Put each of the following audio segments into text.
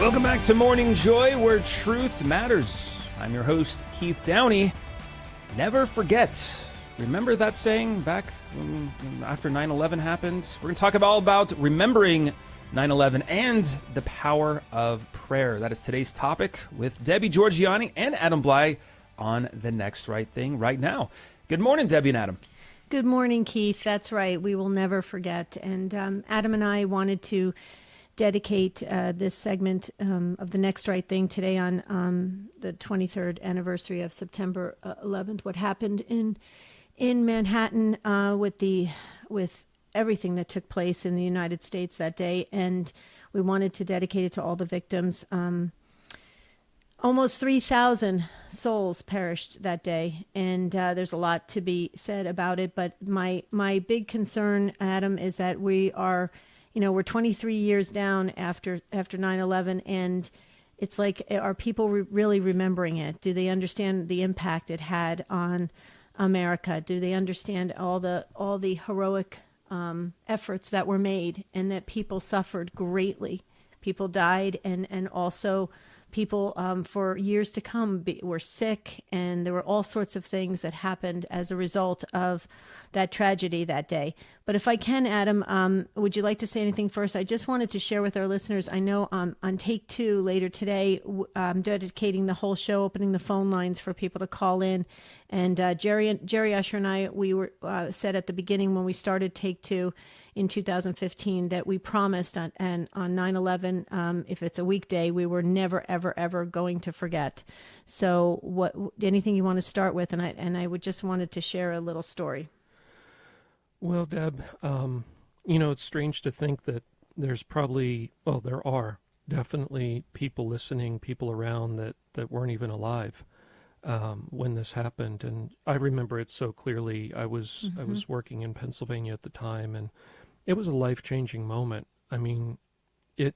Welcome back to Morning Joy, where truth matters. I'm your host, Keith Downey. Never forget. Remember that saying back after 9/11 happened? We're going to talk all about remembering 9/11 and the power of prayer. That is today's topic with Debbie Georgianni and Adam Blai on The Next Right Thing right now. Good morning, Debbie and Adam. Good morning, Keith. That's right. We will never forget. And Adam and I wanted to dedicate this segment of The Next Right Thing today on the 23rd anniversary of September 11th. What happened in Manhattan with everything that took place in the United States that day, and we wanted to dedicate it to all the victims. Almost 3,000 souls perished that day, and there's a lot to be said about it. But my big concern, Adam, is that we're 23 years down after 9/11, and it's like, are people really remembering it? Do they understand the impact it had on America? Do they understand all the heroic efforts that were made, and that people suffered greatly? People died, and also people for years to come were sick, and there were all sorts of things that happened as a result of that tragedy that day. But if I can, Adam, would you like to say anything first? I just wanted to share with our listeners, I know on Take Two later today, I'm dedicating the whole show, opening the phone lines for people to call in. And Jerry Usher and I, we were said at the beginning when we started Take Two in 2015 that we promised on 9/11, if it's a weekday, we were never, ever, ever going to forget. So anything you want to start with? And I would just wanted to share a little story. Well, Deb, it's strange to think that there are definitely people listening, people around that weren't even alive when this happened. And I remember it so clearly. I was working in Pennsylvania at the time, and it was a life-changing moment. I mean, it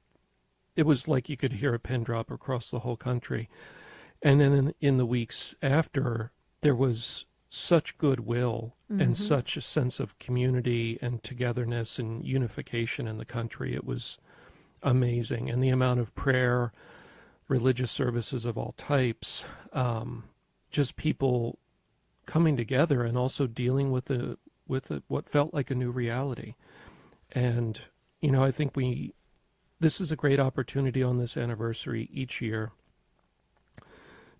was like you could hear a pin drop across the whole country. And then in the weeks after, there was such goodwill and such a sense of community and togetherness and unification in the country. It was amazing. And the amount of prayer, religious services of all types, just people coming together and also dealing with what felt like a new reality. And, I think this is a great opportunity on this anniversary each year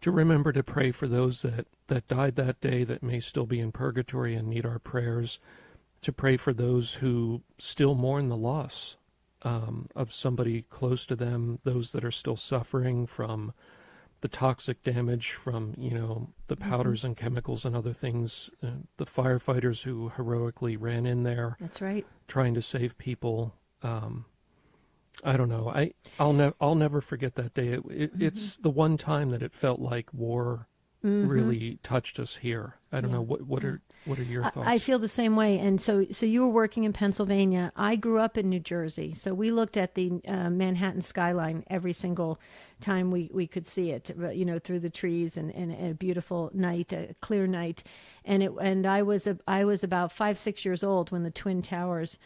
to remember to pray for those that died that day that may still be in purgatory and need our prayers, to pray for those who still mourn the loss of somebody close to them, those that are still suffering from the toxic damage from, the powders and chemicals and other things, the firefighters who heroically ran in there. That's right. Trying to save people. I don't know. I'll never forget that day. It's the one time that it felt like war really touched us here. I don't know. What are your thoughts? I feel the same way. And so you were working in Pennsylvania. I grew up in New Jersey, so we looked at the Manhattan skyline every single time we could see it. Through the trees and a beautiful night, a clear night. And I was about 5-6 years old when the Twin Towers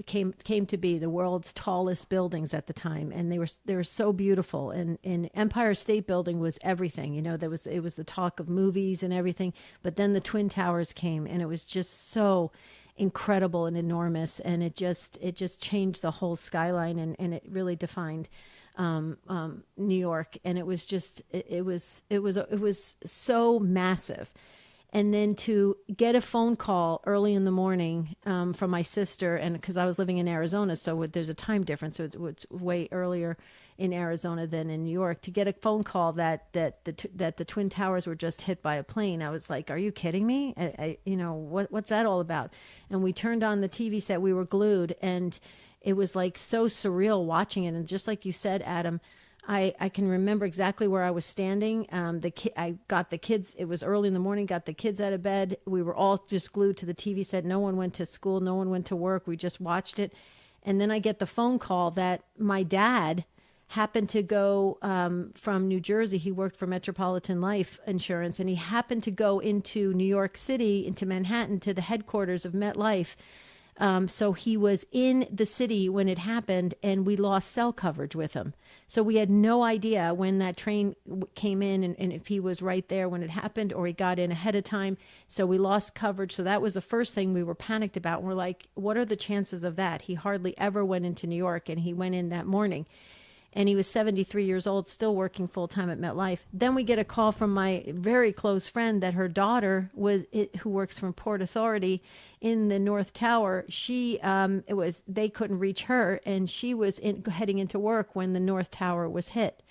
came to be the world's tallest buildings at the time, and they were so beautiful. And Empire State Building was everything. It was the talk of movies and everything. But then the Twin Towers came, and it was just so incredible and enormous, and it just changed the whole skyline, and it really defined New York. And it was so massive. And then to get a phone call early in the morning from my sister, and because I was living in Arizona, so there's a time difference, so it's way earlier in Arizona than in New York. To get a phone call that the Twin Towers were just hit by a plane, I was like, "Are you kidding me? What's that all about?" And we turned on the TV set. We were glued, and it was like so surreal watching it. And just like you said, Adam, I can remember exactly where I was standing. I got the kids. It was early in the morning. Got the kids out of bed. We were all just glued to the TV set. No one went to school. No one went to work. We just watched it. And then I get the phone call that my dad happened to go from New Jersey. He worked for Metropolitan Life Insurance, and he happened to go into New York City, into Manhattan, to the headquarters of MetLife So he was in the city when it happened, and we lost cell coverage with him. So we had no idea when that train came in and if he was right there when it happened or he got in ahead of time. So we lost coverage. So that was the first thing we were panicked about. We're like, what are the chances of that? He hardly ever went into New York, and he went in that morning. And he was 73 years old, still working full-time at MetLife. Then we get a call from my very close friend that her daughter, who works for Port Authority in the North Tower, they couldn't reach her, and she was heading into work when the North Tower was hit.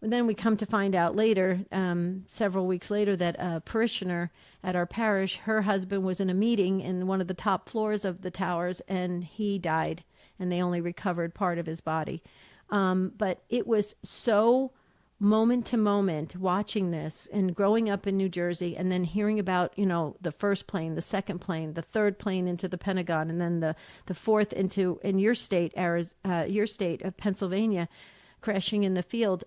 And then we come to find out later, several weeks later, that a parishioner at our parish, her husband was in a meeting in one of the top floors of the towers, and he died, and they only recovered part of his body. But it was so moment to moment watching this and growing up in New Jersey and then hearing about, the first plane, the second plane, the third plane into the Pentagon, and then the fourth in your state, your state of Pennsylvania, crashing in the field.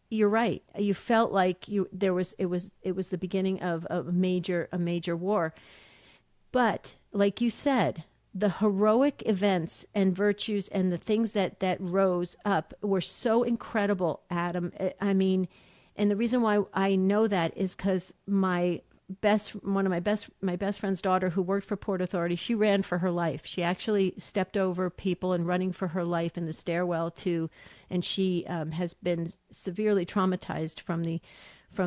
You're right. You felt like it was the beginning of a major war. But like you said, the heroic events and virtues and the things that rose up were so incredible, Adam. I mean, and the reason why I know that is because my best friend's daughter, who worked for Port Authority, she ran for her life. She actually stepped over people and running for her life in the stairwell and she has been severely traumatized from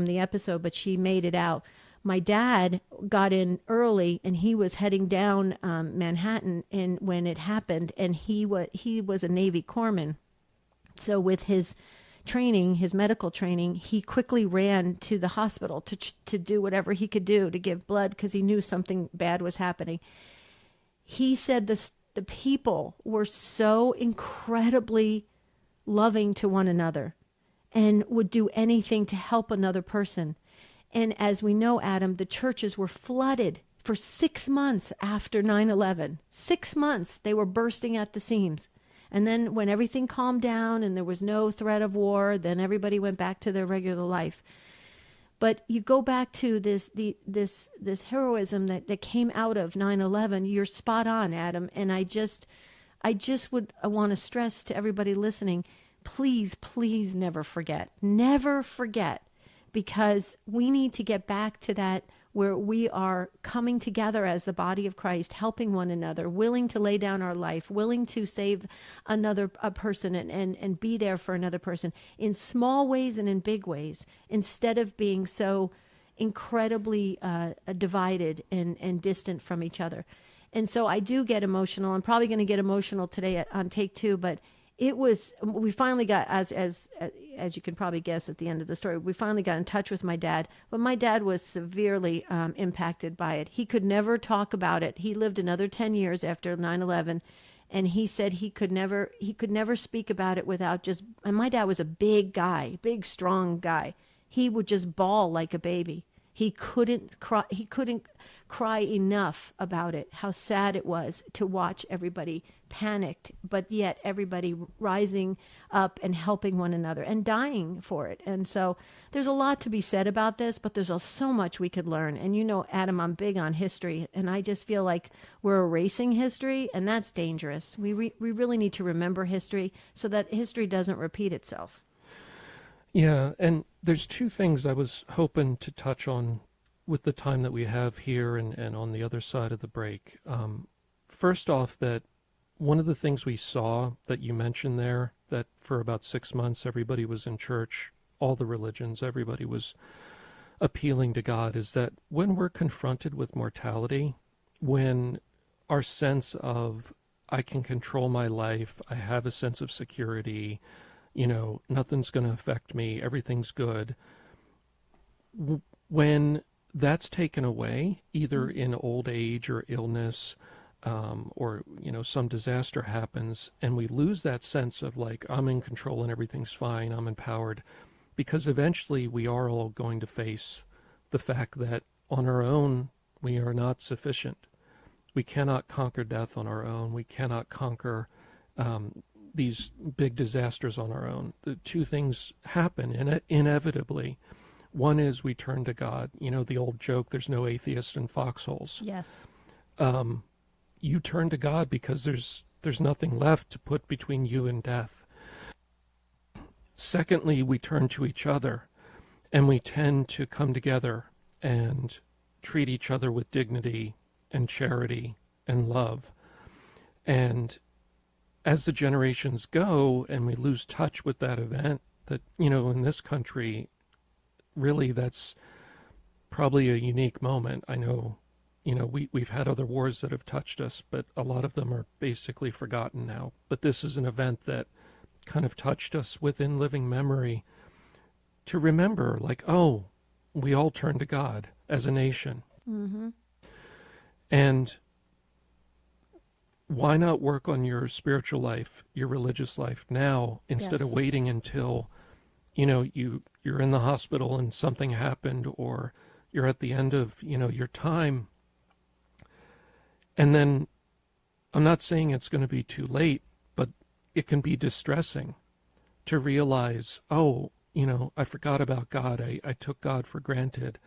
the episode, but she made it out. My dad got in early, and he was heading down Manhattan and when it happened, and he was a Navy corpsman. So with his training, his medical training, he quickly ran to the hospital to do whatever he could do to give blood because he knew something bad was happening. He said the people were so incredibly loving to one another and would do anything to help another person. And as we know, Adam, the churches were flooded for 6 months after 9/11. 6 months, they were bursting at the seams. And then when everything calmed down and there was no threat of war, then everybody went back to their regular life. But you go back to this heroism that came out of 9/11. You're spot on, Adam. And I want to stress to everybody listening, please, please never forget. Never forget. Because we need to get back to that where we are coming together as the body of Christ, helping one another, willing to lay down our life, willing to save a person and be there for another person in small ways and in big ways, instead of being so incredibly divided and distant from each other. And so I do get emotional. I'm probably going to get emotional today on take two, but we finally got, as you can probably guess at the end of the story, we finally got in touch with my dad, but my dad was severely impacted by it. He could never talk about it. He lived another 10 years after 9/11, and he said he could never speak about it without and my dad was a big guy, big, strong guy. He would just bawl like a baby. He couldn't cry enough about it, how sad it was to watch everybody panicked, but yet everybody rising up and helping one another and dying for it. And so there's a lot to be said about this, but there's so much we could learn. And Adam, I'm big on history, and I just feel like we're erasing history, and that's dangerous. We really need to remember history so that history doesn't repeat itself. Yeah, and there's two things I was hoping to touch on with the time that we have here and on the other side of the break. First off, that one of the things we saw that you mentioned there, that for about 6 months everybody was in church, all the religions, everybody was appealing to God, is that when we're confronted with mortality, when our sense of I can control my life, I have a sense of security, nothing's going to affect me, everything's good. When that's taken away, either in old age or illness, or, some disaster happens, and we lose that sense of like, I'm in control and everything's fine, I'm empowered, because eventually we are all going to face the fact that on our own, we are not sufficient. We cannot conquer death on our own. We cannot conquer these big disasters on our own. The two things happen inevitably. One is we turn to God. The old joke, there's no atheist in foxholes. Yes. you turn to God because there's nothing left to put between you and death. Secondly, we turn to each other, and we tend to come together and treat each other with dignity and charity and love. And as the generations go and we lose touch with that event, that, in this country, really that's probably a unique moment. I know, we've had other wars that have touched us, but a lot of them are basically forgotten now. But this is an event that kind of touched us within living memory to remember, like, oh, we all turn to God as a nation. Mm-hmm. And why not work on your spiritual life, your religious life now, instead of waiting until, you're in the hospital and something happened, or you're at the end of, your time. And then I'm not saying it's going to be too late, but it can be distressing to realize, oh, I forgot about God. I took God for granted.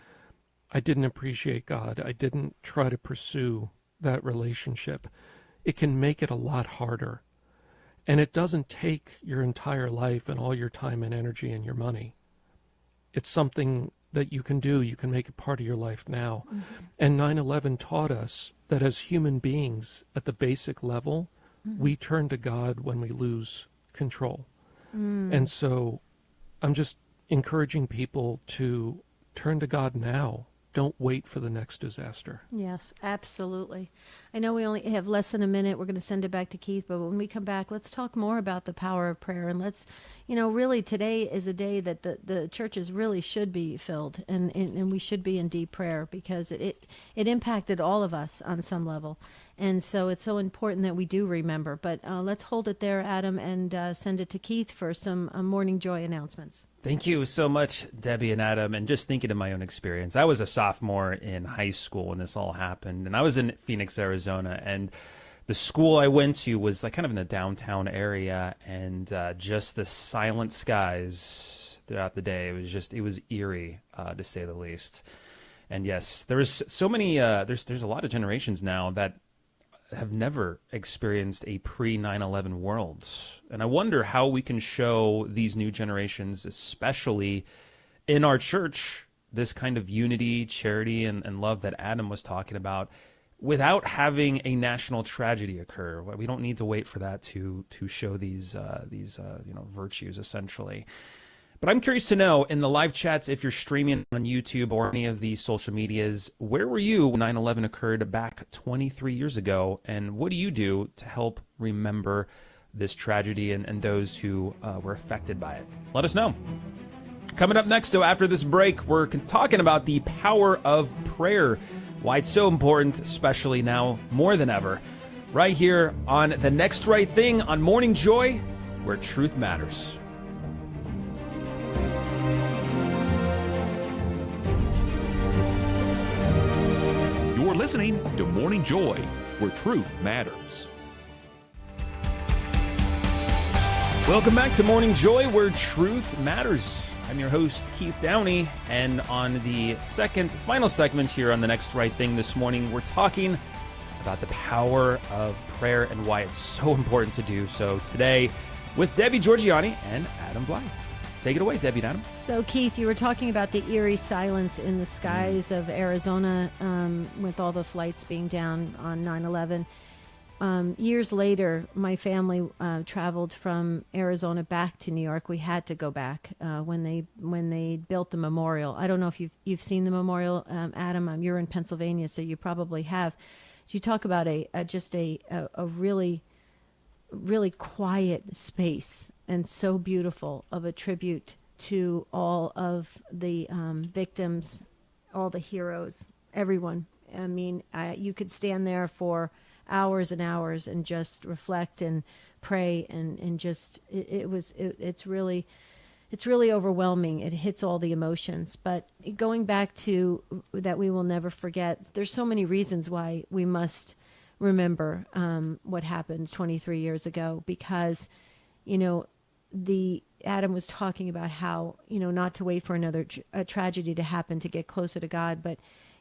I didn't appreciate God. I didn't try to pursue that relationship. It can make it a lot harder. And it doesn't take your entire life and all your time and energy and your money. It's something that you can do. You can make it part of your life now. Mm-hmm. And 9/11 taught us that as human beings, at the basic level, we turn to God when we lose control. And so I'm just encouraging people to turn to God now. Don't wait for the next disaster. Yes, absolutely. I know we only have less than a minute. We're going to send it back to Keith, but when we come back, let's talk more about the power of prayer. And let's, really today is a day that the churches really should be filled, and we should be in deep prayer, because it impacted all of us on some level. And so it's so important that we do remember. But let's hold it there, Adam, and send it to Keith for some Morning Joy announcements. Thank you so much, Debbie and Adam. And just thinking of my own experience, I was a sophomore in high school when this all happened, and I was in Phoenix, Arizona, and the school I went to was like kind of in the downtown area, and just the silent skies throughout the day. It was eerie, to say the least. And yes, there was so many. There's a lot of generations now that have never experienced a pre-9/11 world. And I wonder how we can show these new generations, especially in our church, this kind of unity, charity, and love that Adam was talking about, without having a national tragedy occur. We don't need to wait for that to show these virtues, essentially. But I'm curious to know, in the live chats, if you're streaming on YouTube or any of the social medias, where were you when 9/11 occurred back 23 years ago? And what do you do to help remember this tragedy and those who were affected by it? Let us know. Coming up next, though, after this break, we're talking about the power of prayer, why it's so important, especially now more than ever, right here on The Next Right Thing on Morning Joy, where truth matters. You're listening to Morning Joy, where truth matters. Welcome back to Morning Joy, where truth matters. I'm your host, Keith Downey, and on the final segment here on The Next Right Thing this morning, we're talking about the power of prayer and why it's so important to do so today with Debbie Georgianni and Adam Blai. Take it away, Debbie and Adam. So, Keith, you were talking about the eerie silence in the skies of Arizona with all the flights being down on 9/11. Years later, my family traveled from Arizona back to New York. We had to go back when they built the memorial. I don't know if you've seen the memorial, Adam. You're in Pennsylvania, so you probably have. You talk about a really, really quiet space, and so beautiful, of a tribute to all of the victims, all the heroes, everyone. I mean, you could stand there for hours and hours and just reflect and pray and just it's really overwhelming. It hits all the emotions. But going back to that, we will never forget. There's so many reasons why we must remember what happened 23 years ago, because Adam was talking about how not to wait for another tragedy to happen to get closer to God, but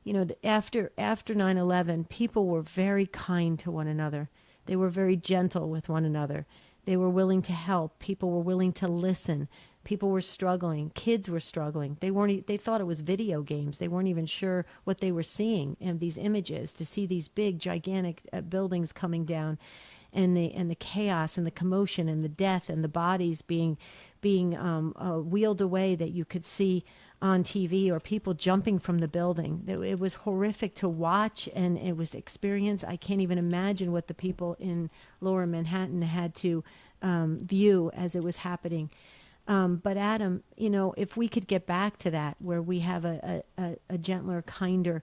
After 9/11, people were very kind to one another. They were very gentle with one another. They were willing to help. People were willing to listen. People were struggling. Kids were struggling. They thought it was video games. They weren't even sure what they were seeing, and these images, to see these big, gigantic buildings coming down, and the chaos and the commotion and the death and the bodies being wheeled away that you could see on TV, or people jumping from the building. It was horrific to watch, and it was experience. I can't even imagine what the people in Lower Manhattan had to view as it was happening. But Adam, if we could get back to that, where we have a gentler, kinder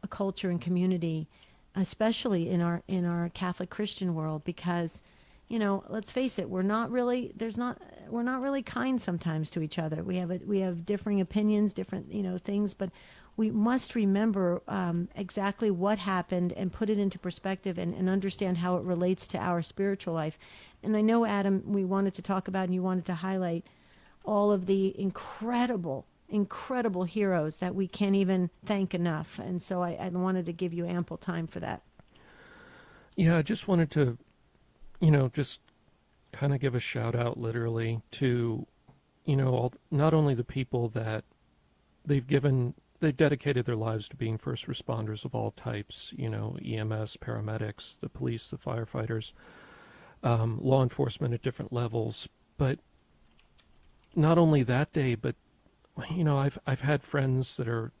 culture and community, especially in our Catholic Christian world, because let's face it, we're not really kind sometimes to each other. We have differing opinions, different things, but we must remember exactly what happened and put it into perspective and understand how it relates to our spiritual life. And I know, Adam, we wanted to talk about, and you wanted to highlight all of the incredible heroes that we can't even thank enough. And so I wanted to give you ample time for that. Yeah, I just wanted to, just kind of give a shout out literally to, not only the people that they've dedicated their lives to being first responders of all types, EMS, paramedics, the police, the firefighters, law enforcement at different levels. But not only that day, but, I've had friends that are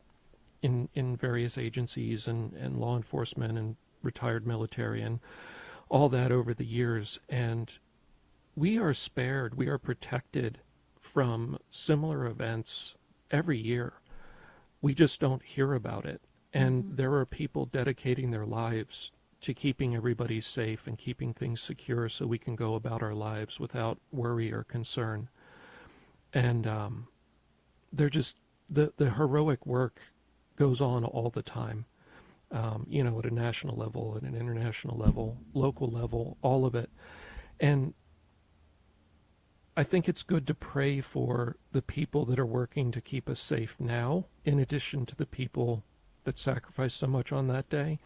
in various agencies and law enforcement and retired military and all that over the years. And we are spared, we are protected from similar events every year. We just don't hear about it. And there are people dedicating their lives to keeping everybody safe and keeping things secure so we can go about our lives without worry or concern. And they're just, the heroic work goes on all the time, at a national level, at an international level, local level, all of it. And I think it's good to pray for the people that are working to keep us safe now, in addition to the people that sacrificed so much on that day,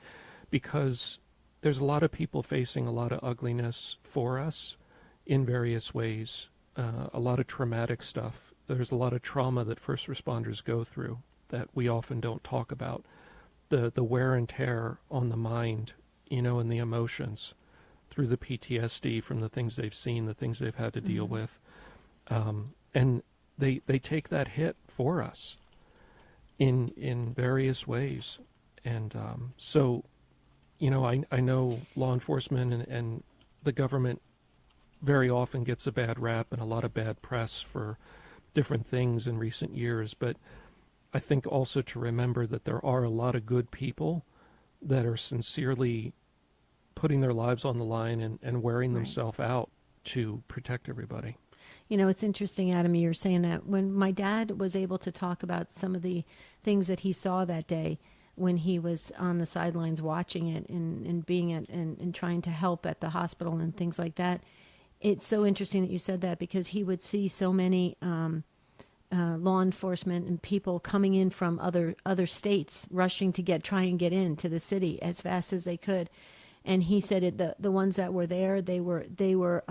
because there's a lot of people facing a lot of ugliness for us in various ways, a lot of traumatic stuff. There's a lot of trauma that first responders go through that we often don't talk about. The wear and tear on the mind, and the emotions through the PTSD from the things they've seen, the things they've had to deal with. And they take that hit for us in various ways. And so, I know law enforcement and the government very often gets a bad rap and a lot of bad press for different things in recent years. But I think also to remember that there are a lot of good people that are sincerely putting their lives on the line and wearing themselves out to protect everybody. It's interesting, Adam, you're saying that. When my dad was able to talk about some of the things that he saw that day when he was on the sidelines watching it and being and trying to help at the hospital and things like that, it's so interesting that you said that, because he would see so many law enforcement and people coming in from other states rushing to try and get into the city as fast as they could. And he said the ones that were there, they were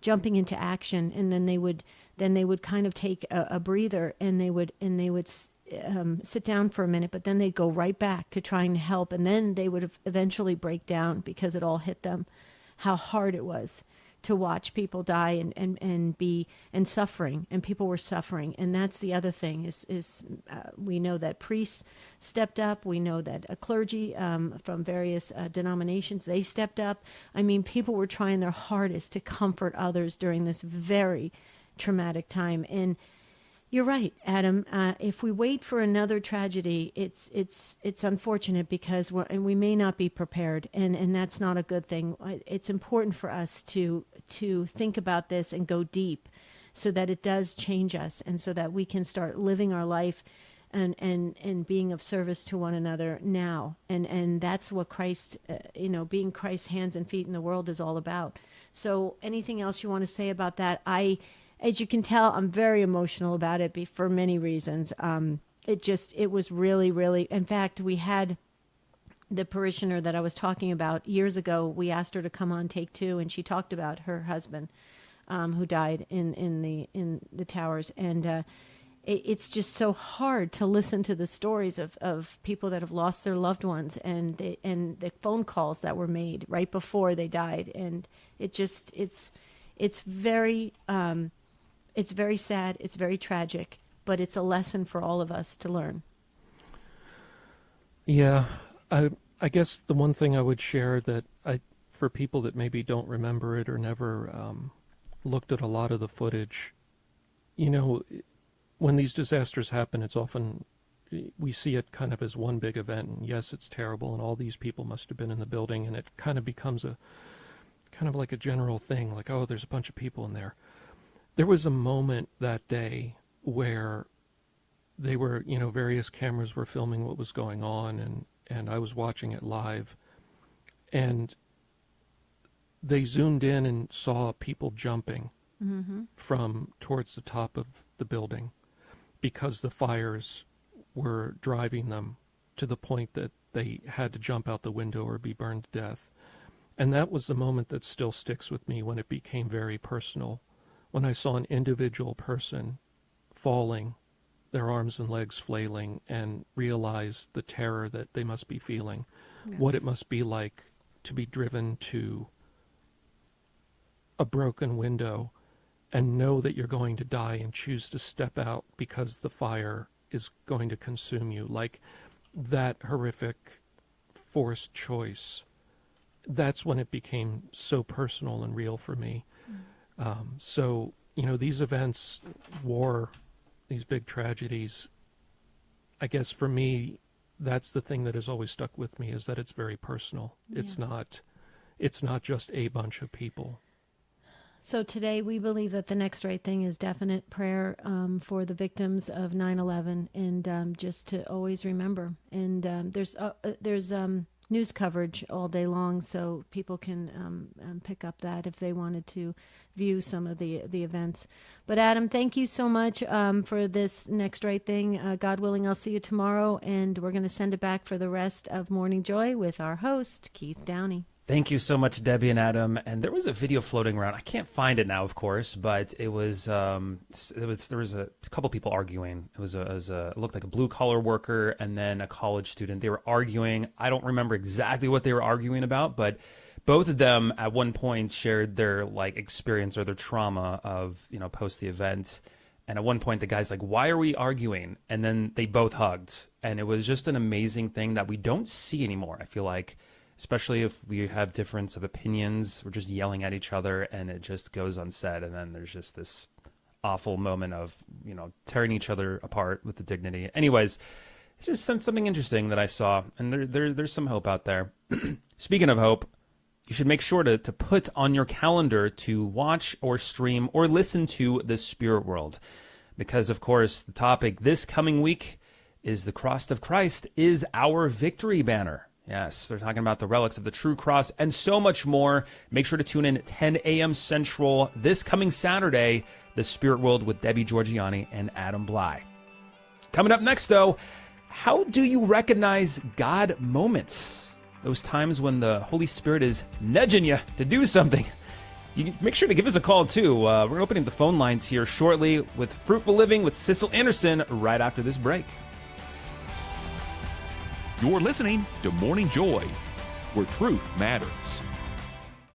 jumping into action, and then they would kind of take a breather, and they would sit down for a minute, but then they'd go right back to trying to help, and then they would eventually break down because it all hit them, how hard it was to watch people die and suffering, and people were suffering. And that's the other thing is we know that priests stepped up. We know that a clergy from various denominations, they stepped up. I mean, people were trying their hardest to comfort others during this very traumatic time. And you're right, Adam. If we wait for another tragedy, it's unfortunate, because we may not be prepared, and that's not a good thing. It's important for us to think about this and go deep, so that it does change us, and so that we can start living our life and being of service to one another now. And that's what Christ, being Christ's hands and feet in the world is all about. So anything else you want to say about that? As you can tell, I'm very emotional about it for many reasons. it was really, really, in fact, we had the parishioner that I was talking about years ago. We asked her to come on Take Two, and she talked about her husband who died in the towers. And it's just so hard to listen to the stories of people that have lost their loved ones, and the phone calls that were made right before they died. And it's very sad. It's very tragic, but it's a lesson for all of us to learn. Yeah, I guess the one thing I would share that for people that maybe don't remember it or never looked at a lot of the footage, when these disasters happen, it's often, we see it kind of as one big event, and yes, it's terrible, and all these people must have been in the building, and it kind of becomes like a general thing, like, oh, there's a bunch of people in there. There was a moment that day where they were, various cameras were filming what was going on, and I was watching it live, and they zoomed in and saw people jumping from towards the top of the building because the fires were driving them to the point that they had to jump out the window or be burned to death. And that was the moment that still sticks with me, when it became very personal, when I saw an individual person falling, their arms and legs flailing, and realized the terror that they must be feeling, yes. What it must be like to be driven to a broken window and know that you're going to die and choose to step out because the fire is going to consume you. Like that horrific forced choice. That's when it became so personal and real for me. So, these events, war, these big tragedies, I guess for me, that's the thing that has always stuck with me, is that it's very personal. Yeah. It's not just a bunch of people. So today we believe that the next right thing is definite prayer for the victims of 9/11, and just to always remember. And there's news coverage all day long, so people can pick up that if they wanted to view some of the events. But Adam, thank you so much for this next right thing. God willing, I'll see you tomorrow, and we're going to send it back for the rest of Morning Joy with our host, Keith Downey. Thank you so much, Debbie and Adam. And there was a video floating around. I can't find it now, of course, but there was a couple people arguing. It looked like a blue collar worker and then a college student. They were arguing. I don't remember exactly what they were arguing about, but both of them at one point shared their experience or their trauma of post the event. And at one point, the guy's like, "Why are we arguing?" And then they both hugged, and it was just an amazing thing that we don't see anymore. I feel like. Especially if we have difference of opinions, we're just yelling at each other and it just goes unsaid. And then there's just this awful moment of, tearing each other apart with the dignity. Anyways, it's just something interesting that I saw. And there's some hope out there. Speaking of hope, you should make sure to put on your calendar to watch or stream or listen to The Spirit World. Because, of course, the topic this coming week is the cross of Christ is our victory banner. Yes, they're talking about the relics of the true cross and so much more. Make sure to tune in at 10 a.m. Central this coming Saturday, The Spirit World with Debbie Georgianni and Adam Blai. Coming up next, though, how do you recognize God moments? Those times when the Holy Spirit is nudging you to do something. You can make sure to give us a call, too. We're opening the phone lines here shortly with Fruitful Living with Cecil Anderson right after this break. You're listening to Morning Joy, where truth matters.